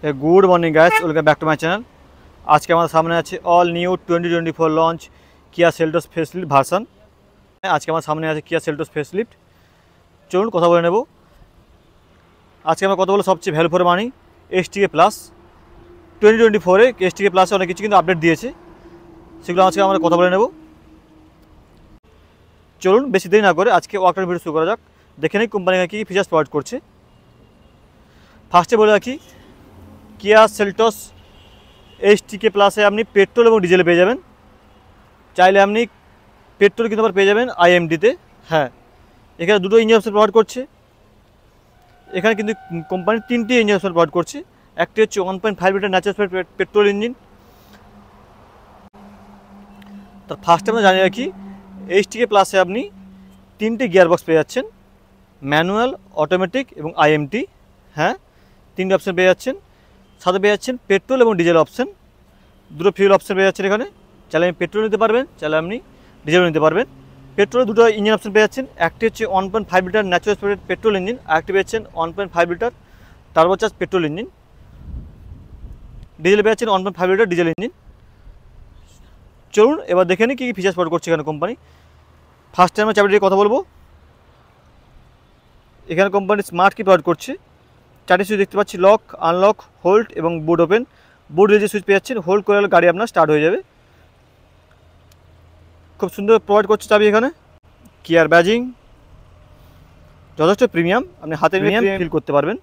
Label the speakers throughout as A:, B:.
A: Good morning guys, welcome back to my channel. आज के हमारे सामने আছে all new 2024 launch Kia Seltos facelift version. আজকে আমার সামনে আছে কিয়া সেলটস ফেসলিফট। চলুন কথা বলে নেব। আজকে আমরা কথা বলবো সবচেয়ে ভ্যালু ফর মানি এসটিকে প্লাস 2024 এ এসটিকে প্লাসে অনেক কিছু কিন্তু আপডেট দিয়েছে, সেগুলো আজকে আমরা কথা বলে নেব। চলুন বেশি দেরি না করে আজকে ওয়ার্কআউট ভিডিও শুরু করা যাক। দেখে নিই কোম্পানি কী কী ফিচার্স প্রোভাইড করছে। ফার্স্টে বলে রাখি, কিয়া সেলটস এসটিকে প্লাসে আপনি পেট্রোল এবং ডিজেলে পেয়ে যাবেন। চাইলে আপনি পেট্রোল কিন্তু আবার পেয়ে যাবেন আইএমডিতে। হ্যাঁ, এখানে দুটো ইঞ্জিন অপশন প্রোভাইড করছে। এখানে কিন্তু কোম্পানি তিনটি ইঞ্জিন অপশন প্রোভাইড করছে। একটি হচ্ছে 1.5 লিটার ন্যাচারাল পেট্রোল ইঞ্জিন। তার ফার্স্টে আমরা জানিয়ে রাখি, এসটিকে প্লাসে আপনি তিনটে গিয়ার বক্স পেয়ে যাচ্ছেন, ম্যানুয়াল, অটোমেটিক এবং আইএমটি। হ্যাঁ, তিনটে অপশন পেয়ে যাচ্ছেন। সাথে পেয়ে যাচ্ছেন পেট্রোল এবং ডিজেল অপশন, দুটো ফিউল অপশন পেয়ে যাচ্ছেন। এখানে চাইলে আপনি পেট্রোল নিতে পারবেন, চাইলে আপনি ডিজেলও নিতে পারবেন। পেট্রোলে দুটো ইঞ্জিন অপশন পেয়ে যাচ্ছেন। একটি হচ্ছে 1.5 লিটার ন্যাচারাল পেট্রোল ইঞ্জিন, আর একটি পেয়েছেন 1.5 litre turbocharge petrol engine. Diesel পেয়ে যাচ্ছেন 1.5 লিটার ডিজেল ইঞ্জিন। চলুন এবার দেখে নিই কী কী ফিচার্স প্রোভাইড করছে এখানে কোম্পানি। ফার্স্টে আমরা চাবিটির কথা বলবো। এখানে কোম্পানি স্মার্ট কি প্রোভাইড করছে। চারটি সুইচ দেখতে পাচ্ছি, লক, আনলক, হোল্ড এবং বুট ওপেন। বুট রিলিজের সুইচ পেয়ে যাচ্ছেন, হোল্ড করে গাড়ি আপনার স্টার্ট হয়ে যাবে। খুব সুন্দর প্রোভাইড করছে চাবি। এখানে কিয়ার ব্যাজিং যথেষ্ট প্রিমিয়াম, আপনি হাতে নিয়ে ফিল করতে পারবেন।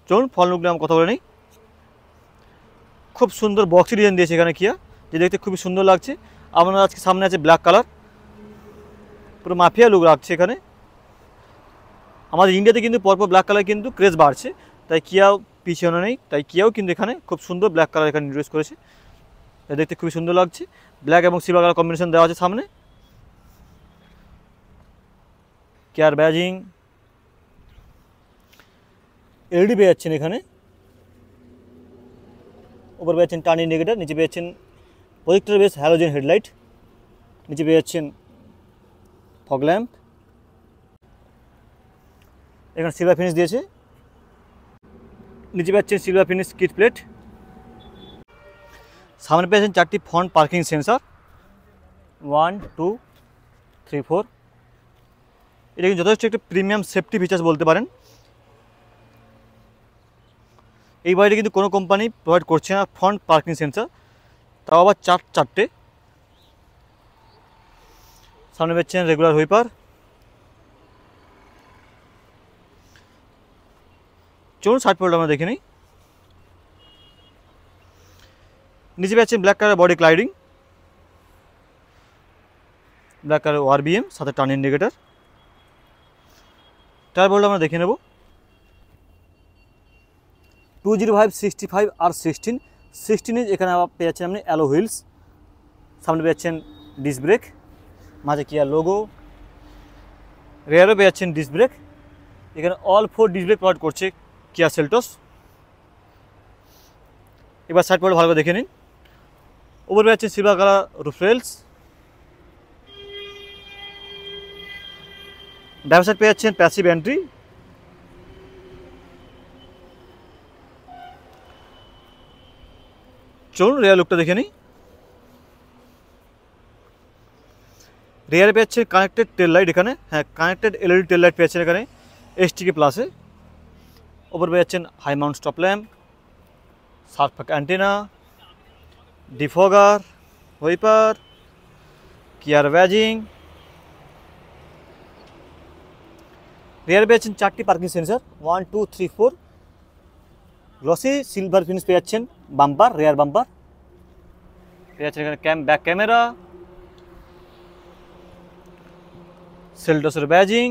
A: চলুন ফল লুক নিয়ে আমরা কথা বলে নিই। খুব সুন্দর বক্সি ডিজাইন দিয়েছে এখানে কিয়া, যে দেখতে খুবই সুন্দর লাগছে। আপনার আজকে সামনে আছে ব্ল্যাক কালার, পুরো মাফিয়া লুক লাগছে এখানে। আমাদের ইন্ডিয়াতে কিন্তু পরপর ব্ল্যাক কালার কিন্তু ক্রেজ বাড়ছে, তাই কিয়াও পিছনে নেই। তাই কিয়াও কিন্তু এখানে খুব সুন্দর ব্ল্যাক কালার এখানে ইন্ট্রোডিউস করেছে, দেখতে খুবই সুন্দর লাগছে। ব্ল্যাক এবং সিলভার কালার কম্বিনেশন দেওয়া আছে সামনে। কিয়ার ব্যাজিং, এলইডি পেয়ে যাচ্ছেন এখানে। উপর পেয়ে যাচ্ছেন টার্ন ইন্ডিকেটার, নিচে পেয়ে যাচ্ছেন প্রজেক্টর বেস হ্যালোজেন হেডলাইট, নিচে পেয়ে যাচ্ছেন ফগ ল্যাম্প। এখানে সিলভার ফিনিশ দিয়েছে, নিচে পাচ্ছেন সিলভার ফিনিশ কিট প্লেট। সামনে পেয়েছেন চারটি ফ্রন্ট পার্কিং সেন্সার, 1 2 3 4। এটা কিন্তু যথেষ্ট একটা প্রিমিয়াম সেফটি ফিচার্স বলতে পারেন। এই বাইরে কিন্তু কোনো কোম্পানি প্রোভাইড করছে না ফ্রন্ট পার্কিং সেন্সার, তাও আবার চারটে। সামনে পেয়েছেন রেগুলার হুইপার। চলুন সাইড পোর্ট আমরা দেখে নিই। নিচে পেয়েছেন black colour body cladding, black colour ORVM, সাথে টার্ন ইন্ডিকেটার। টায়ার বোল্ট আমরা দেখে নেব। 205 65 আর 16 ইঞ্চ। এখানে আবার পেয়ে যাচ্ছেন আপনি অ্যালো হুইলস। সামনে পেয়ে যাচ্ছেন ডিস্ক ব্রেক, মাঝে কিয়া লোগো। রেয়ারও পেয়ে যাচ্ছেন ডিস্ক ব্রেক। এখানে অল 4 ডিস্ক ব্রেক প্রোভাইড করছে কিয়া সেলটস। এবার সাইড পোর্ট ভালো করে দেখে নিন। উপর পেয়ে যাচ্ছেন silver colour roof rails. Driver side পেয়ে যাচ্ছেন প্যাসিভ এন্ট্রি। চলুন রেয়ার লুকটা দেখে নিই। রেয়ারে পেয়ে যাচ্ছেন কানেক্টেড টেল লাইট এখানে। হ্যাঁ, কানেক্টেড এলইডি টেল লাইট পেয়েছেন এখানে এসটিকে প্লাসে। ওপর পেয়ে যাচ্ছেন high mount stop lamp, shark antenna, defogger, wiper, কিয়ার ব্যাজিং। রেয়ারে পেয়ে যাচ্ছেন চারটি parking sensor, 1 2 3 4। Glossy silver finish পেয়ে যাচ্ছেন বাম্পার, রেয়ার বাম্পার পেয়ে যাচ্ছেন এখানে ব্যাক ক্যামেরা, সেলটসের ব্যাজিং।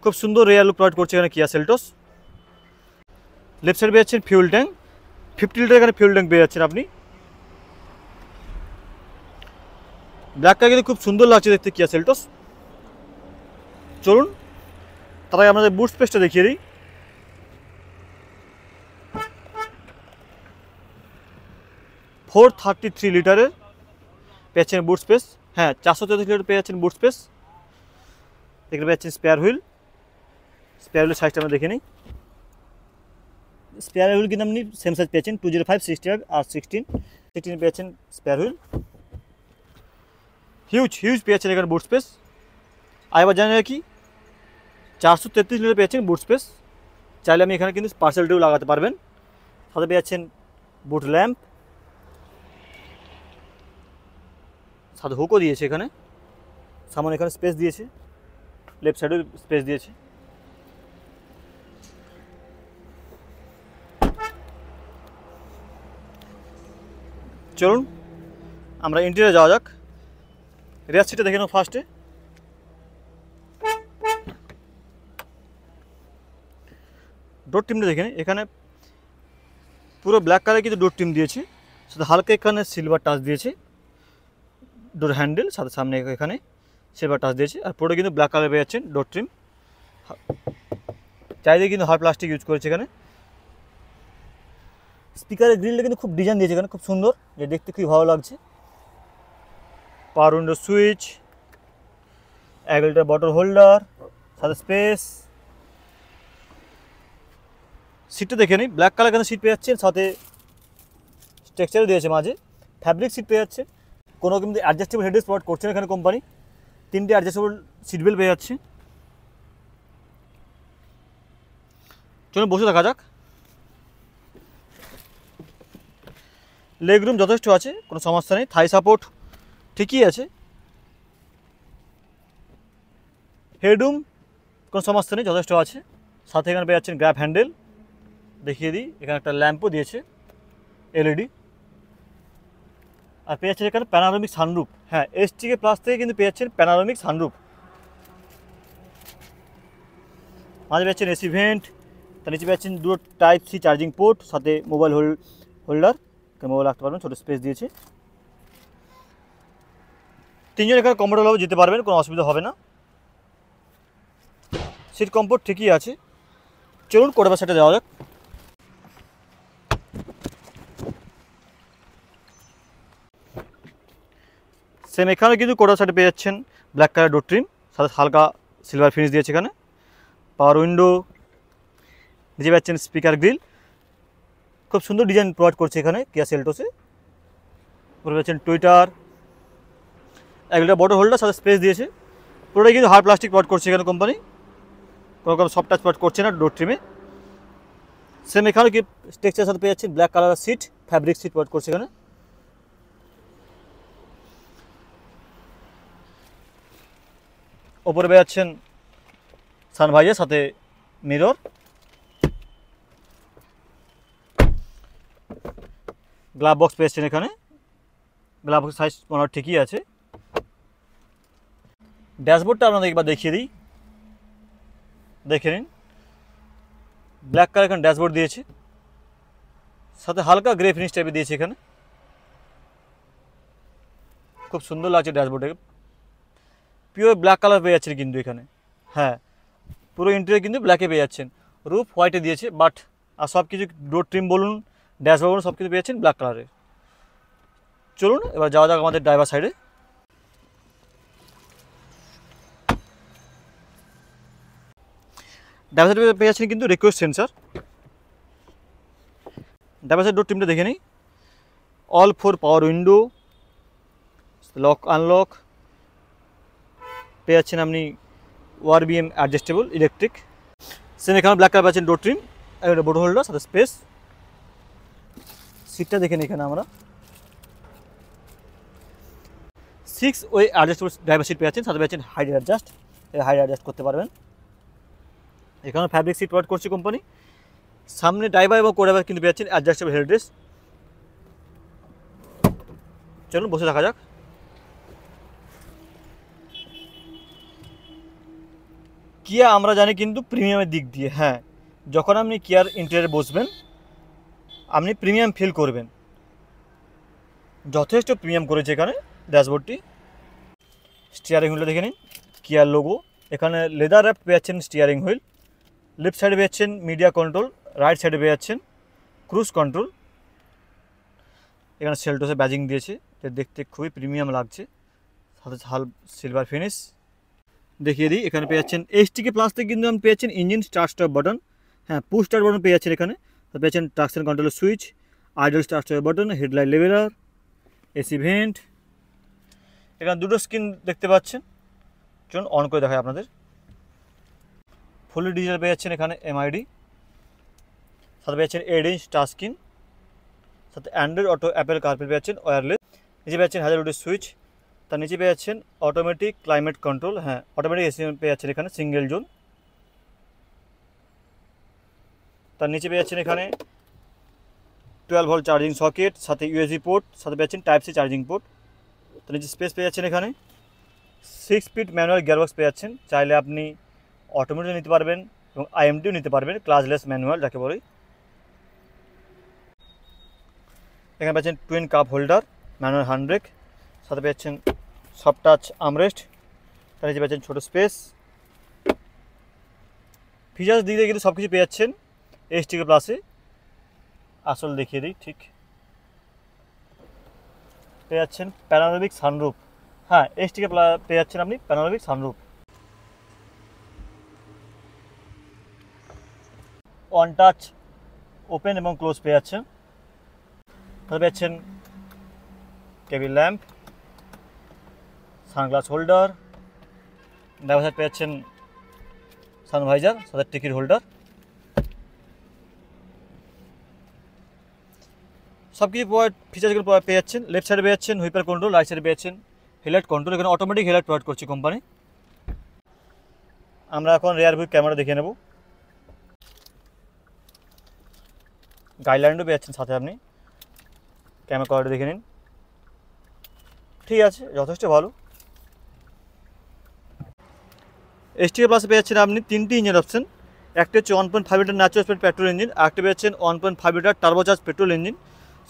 A: খুব সুন্দর রেয়ার লুক প্রোভাইড করছে এখানে কিয়া সেলটস। লেফট সাইড পেয়ে যাচ্ছেন ফিউল ট্যাঙ্ক, 50 লিটার এখানে ফিউল ট্যাঙ্ক পেয়ে যাচ্ছেন আপনি। ব্ল্যাক কালার কিন্তু খুব সুন্দর লাগছে দেখতে কিয়া সেলটস। চলুন তার আগে আপনাদের বুট স্পেসটা দেখিয়ে দিই। ফোর 33 লিটারের পেয়ে যাচ্ছেন বুট স্পেস। হ্যাঁ, 434 লিটার পেয়ে যাচ্ছেন বুট স্পেস। এখানে পেয়ে যাচ্ছেন স্পেয়ার হুইল হুইলের সাইজটা আমরা দেখে নিই। স্পেয়ার হুইল কিন্তু আপনি সেম সাইজ পেয়েছেন 205, 65 আর 16 পেয়েছেন স্পেয়ার হুইল। হিউজ পেয়েছেন এখানে বুট স্পেস। আর এবার জানেন কি 433 লিটার পেয়েছেন বুট স্পেস। চাইলে আমি এখানে কিন্তু পার্সেলটিও লাগাতে পারবেন। সাথে পেয়ে যাচ্ছেন বুট ল্যাম্প, সাথে হুকও দিয়েছে এখানে, সামনে এখানে স্পেস দিয়েছে, লেফট সাইডেও স্পেস দিয়েছে। চলুন আমরা ইন্টেরিয়রে যাওয়া যাক। রেয়ার সিটটা দেখে নাও ফার্স্টে। ডোর টিমটা দেখে নিই। এখানে পুরো ব্ল্যাক কালার কিন্তু ডোর টিম দিয়েছে, সাথে হালকা এখানে সিলভার টাচ দিয়েছে ডোর হ্যান্ডেল, সাথে সামনে এখানে সিলভার টাচ দিয়েছে। আর পুরো কিন্তু ব্ল্যাক কালার পেয়ে যাচ্ছেন ডোর ট্রিম। চারিদিকে কিন্তু হার্ড প্লাস্টিক ইউজ করেছে এখানে। স্পিকারের গ্রিলটা কিন্তু খুব ডিজাইন দিয়েছে এখানে, খুব সুন্দর, যে দেখতে খুবই ভালো লাগছে। পাওয়ার window switch, 1 litre bottle holder, সাথে স্পেস। সিটটা দেখে নিই। ব্ল্যাক কালার এখানে সিট পেয়ে যাচ্ছেন, সাথে টেক্সচারও দিয়েছে মাঝে, ফ্যাব্রিক সিট পেয়ে যাচ্ছে। কোনো কিন্তু অ্যাডজাস্টেবল হেডরেস্ট প্রোভাইড করছে না এখানে কোম্পানি। 3টে অ্যাডজাস্টেবল সিট বেল্ট পেয়ে যাচ্ছে। চলুন বসে দেখা যাক। লেগ রুম যথেষ্ট আছে, কোনো সমস্যা নেই। থাই সাপোর্ট ঠিকই আছে। হেডরুম কোনো সমস্যা নেই, যথেষ্ট আছে। সাথে এখানে পেয়ে যাচ্ছেন গ্র্যাব হ্যান্ডেল, দেখিয়ে দিই। এখানে একটা ল্যাম্পও দিয়েছে এলইডি। আর পেয়ে যাচ্ছেন এখানে প্যানারোমিক সানরুফ। হ্যাঁ, এসটিকে প্লাস থেকে কিন্তু পেয়ে যাচ্ছেন প্যানারোমিক সানরুফ। মাঝে পেয়ে যাচ্ছেন এসি ভেন্ট, তার নিচে পেয়ে যাচ্ছেন 2 টাইপ সি চার্জিং পোর্ট, সাথে মোবাইল হোল্ডার, মোবাইল রাখতে পারবেন, ছোটো স্পেস দিয়েছে। 3জন এখানে কমফোর্টেবলভাবে যেতে পারবেন, কোনো অসুবিধা হবে না। সিট কমফোর্ট ঠিকই আছে। চলুন কোডাবার সাইডে যাওয়া যাক। সেম এখানে কিন্তু কোডাবার সাইডে পেয়ে যাচ্ছেন ব্ল্যাক কালার ডোর ট্রিম, সাথে হালকা সিলভার ফিনিশ দিয়েছে এখানে। পাওয়ার উইন্ডো, নিচে পাচ্ছেন স্পিকার গ্রিল, খুব সুন্দর ডিজাইন প্রোভাইড করছে এখানে কিয়া সেলটোসে। উপরে পাচ্ছেন টুইটার, 1 লিটার বটল হোল্ডার, সাথে স্পেস দিয়েছে। পুরোটাই কিন্তু হার্ড প্লাস্টিক প্রোভাইড করছে এখানে কোম্পানি, কোনো রকম সফট টাচ প্রোভাইড করছে না ডোর ট্রিমে। সেম এখানে কি টেক্সচারের সাথে পেয়ে যাচ্ছেন black colour seat, fabric seat provide করছে এখানে। ওপরে পেয়ে যাচ্ছেন সানভাইজার, সাথে মিরর। গ্লাভ বক্স পেয়েছেন এখানে, গ্লাভ বক্স সাইজ মনে হয় ঠিকই আছে। ড্যাশবোর্ডটা আপনাদের একবার দেখিয়ে দিই, দেখে নিন। ব্ল্যাক কালার এখানে ড্যাশবোর্ড দিয়েছে, সাথে হালকা গ্রে ফিনিশ টাইপের দিয়েছে এখানে, খুব সুন্দর লাগছে ড্যাশবোর্ডে। পিওর ব্ল্যাক কালার পেয়ে যাচ্ছেন কিন্তু এখানে। হ্যাঁ, পুরো ইন্টেরিয়র কিন্তু ব্ল্যাকে পেয়ে যাচ্ছেন। রুফ হোয়াইটে দিয়েছে, বাট আর সব কিছু ডোর ট্রিম বলুন, ড্যাশবোর্ড বলুন, সব কিছু পেয়ে যাচ্ছেন ব্ল্যাক কালারে। চলুন এবার যাওয়া যাক আমাদের ড্রাইভার সাইডে। ড্রাইভার সাইডে পেয়ে যাচ্ছেন কিন্তু request sensor. Driver side door ট্রিমটা দেখে নিই। All 4 power window, lock unlock পেয়ে যাচ্ছেন আপনি, ওয়ারবিএম অ্যাডজাস্টেবল ইলেকট্রিক। সেম এখানে ব্ল্যাক কালার পাচ্ছেন ডোর ট্রিম, একটা বড় হোল্ডার, সাথে স্পেস। সিটটা দেখে নিই এখানে আমরা 6 ওয়ে অ্যাডজাস্টেবল ড্রাইভার সিট পেয়ে যাচ্ছেন, সাথে পেয়ে যাচ্ছেন হাইট অ্যাডজাস্ট, হাইট অ্যাডজাস্ট করতে পারবেন। এখানে ফ্যাব্রিক সিট প্রোভাইড করছে কোম্পানি। সামনে ড্রাইভার এবং কোড্রাইভার কিন্তু পেয়ে যাচ্ছেন অ্যাডজাস্টেবল হেডরেস্ট। চলুন বসে দেখা যাক। কিয়া আমরা জানি কিন্তু প্রিমিয়ামের দিক দিয়ে, হ্যাঁ, যখন আপনি কিয়ার ইন্টেরিয়রে বসবেন আপনি প্রিমিয়াম ফিল করবেন। যথেষ্ট প্রিমিয়াম করেছে এখানে ড্যাশবোর্ডটি। স্টিয়ারিং হুইলটা দেখে নিন, কিয়ার লোগো। এখানে লেদার র্যাপ পেয়ে যাচ্ছেন স্টিয়ারিং হুইল। লেফট সাইডে পেয়ে যাচ্ছেন মিডিয়া কন্ট্রোল, রাইট সাইডে পেয়ে যাচ্ছেন ক্রুজ কন্ট্রোল। এখানে সেলটোসে ব্যাজিং দিয়েছে, যে দেখতে খুবই প্রিমিয়াম লাগছে, সাথে হাল সিলভার ফিনিশ। দেখিয়ে দিই, এখানে পেয়ে যাচ্ছেন এইচটিকে প্লাস থেকে কিন্তু আপনি পেয়েছেন ইঞ্জিন স্টার্ট স্টপ বাটন, হ্যাঁ পুশ স্টার্ট বাটন পেয়ে যাচ্ছেন এখানে, পেয়েছেন ট্রাকশন কন্ট্রোলের switch, idol start stop button, headlight leveller, AC vent. এখানে দুটো স্ক্রিন দেখতে পাচ্ছেন, চলুন অন করে দেখায় আপনাদের। ফুলি ডিজিটাল পেয়ে যাচ্ছেন এখানে এমআইডি, সাথে পেয়ে যাচ্ছেন 8 ইঞ্চ টাচ স্ক্রিন, সাথে অ্যান্ড্রয়েড অটো অ্যাপেল কারপ্লে পেয়ে যাচ্ছেন ওয়্যারলেস, নিচে পেয়ে যাচ্ছেন হাজার ওয়াটের সুইচ, তার নিচে পেয়ে যাচ্ছেন অটোমেটিক ক্লাইমেট কন্ট্রোল, হ্যাঁ অটোমেটিক এসি পেয়ে যাচ্ছেন এখানে সিঙ্গেল জোন, তার নিচে পেয়ে যাচ্ছেন এখানে 12 ভোল্ট চার্জিং সকেট, সাথে ইউএসবি পোর্ট, সাথে পেয়ে যাচ্ছেন টাইপ সি চার্জিং পোর্ট। তার নিচে স্পেস পেয়ে যাচ্ছেন এখানে 6 স্পিড ম্যানুয়াল গিয়ারবক্স পেয়ে যাচ্ছেন, চাইলে আপনি অটোমেটিক নিতে পারবেন এবং আইএমটিও নিতে পারবেন, ক্লাচলেস ম্যানুয়াল যাকে বলে। এখানে পাচ্ছেন twin cup holder, manual hand brake, সাথে পাচ্ছেন সফট টাচ আর্মরেস্ট, তার নিচে পাচ্ছেন ছোটো স্পেস। ফিচার্স দিক দিয়ে কিন্তু সব কিছু পেয়ে যাচ্ছেন এইচটিকে প্লাসে। আসল দেখিয়ে দিই, ঠিক পেয়ে যাচ্ছেন প্যানোরামিক সানরুফ, হ্যাঁ এইচটিকে পেয়ে যাচ্ছেন আপনি panoramic sunroof, on touch open এবং ক্লোজ পেয়ে যাচ্ছেন, তাহলে পেয়ে যাচ্ছেন table lamp, sunglass holder, driver side পেয়ে যাচ্ছেন সানভাইজার, সাথে টিকিট হোল্ডার। সব কিছু ফিচার্সগুলো পেয়ে যাচ্ছেন। লেফট সাইডে পেয়ে যাচ্ছেন হুইপার কন্ট্রোল, রাইট সাইডে পেয়ে যাচ্ছেন হেডলাইট কন্ট্রোল, এখানে অটোমেটিক হেডলাইট প্রোভাইড করছে কোম্পানি। আমরা এখন রেয়ার ভিউ ক্যামেরা দেখে নেব, গাইডলাইনও পেয়ে যাচ্ছেন সাথে, আপনি ক্যামেরা কোয়ালিটি দেখে নিন, ঠিক আছে যথেষ্ট ভালো। এইচটিকে প্লাসে পেয়ে যাচ্ছেন আপনি 3টি ইঞ্জিন অপশন, একটা হচ্ছে 1.5 litre natural speed petrol engine, আরেকটা পেয়ে যাচ্ছেন 1.5 লিটার টার্বোচার্জ পেট্রোল ইঞ্জিন,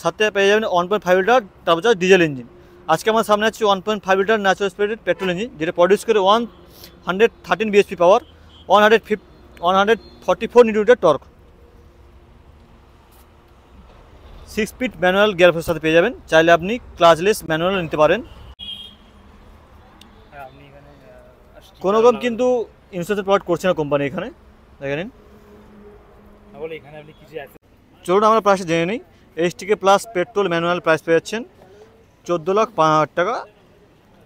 A: সাথে পেয়ে যাবেন 1.5 লিটার টার্বোচার্জ ডিজেল ইঞ্জিন। আজকে আমার সামনে আছে 1.5 litre natural speed petrol engine, যেটা প্রডিউস করে 113 বিএসপি পাওয়ার, 144 নিউটন টর্ক, 6 স্পিড ম্যানুয়াল গিয়ারবক্সের সাথে পেয়ে যাবেন, চাইলে আপনি ক্লাচলেস ম্যানুয়াল নিতে পারেন। কোনো রকম কিন্তু ইন্স্যুরেন্স প্রোভাইড করছে না কোম্পানি এখানে, দেখে নিন। চলুন আমরা প্রাইসে জেনে নিই। এইচটিকে প্লাস পেট্রোল ম্যানুয়াল প্রাইস পেয়ে যাচ্ছেন 14,05,000 টাকা,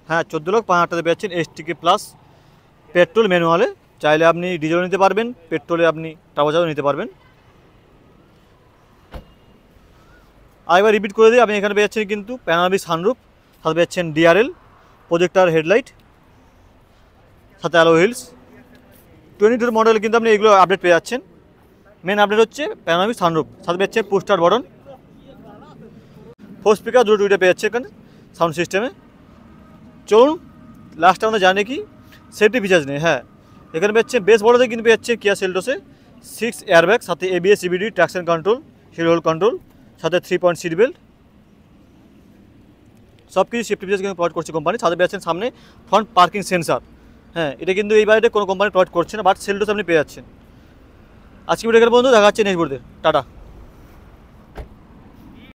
A: হ্যাঁ 14,05,000 টাকা পেয়ে যাচ্ছেন এইচটিকে প্লাস পেট্রোল ম্যানুয়ালে, চাইলে আপনি ডিজেলও নিতে পারবেন, পেট্রোলে আপনি টার্বোচার্জও নিতে পারবেন। আরেকবার রিপিট করে দিই, আপনি এখানে পেয়ে যাচ্ছেন কিন্তু প্যানোরামিক সানরুফ, সাথে পেয়ে যাচ্ছেন ডিআরএল, প্রজেক্টর হেডলাইট, সাথে অ্যালো হুইলস। 22 মডেল কিন্তু আপনি এগুলো আপডেট পেয়ে যাচ্ছেন। মেন আপডেট হচ্ছে প্যানোরামিক সানরুফ, সাথে পেয়ে যাচ্ছে পুশ স্টার্ট বাটন, 4 স্পিকার দুটো পেয়ে যাচ্ছে এখানে সাউন্ড সিস্টেমে। চলুন লাস্টে আমরা জানি কি সেফটি ফিচার্স নেই, হ্যাঁ এখানে পেয়ে যাচ্ছে বেস বড়োতে কিন্তু পেয়ে যাচ্ছে কিয়া সেলটোসে 6 এয়ারব্যাগ, সাথে ABS CBD traction control, hill hold control, সাথে 3 পয়েন্ট সিট বেল্ট, সব কিছু সেফটি ফিচার্স কিন্তু প্রোভাইড করছে কোম্পানি। সাথে পেয়ে যাচ্ছেন সামনে ফ্রন্ট পার্কিং সেন্সার, হ্যাঁ এটা কিন্তু এই বাইরে কোনো কোম্পানি প্রোভাইড করছে না, বাট সেলটোস আপনি পেয়ে যাচ্ছেন। আজকে ভিডিও এখানে বন্ধু দেখা যাচ্ছে নেক্সট ভিডিওতে, টাটা।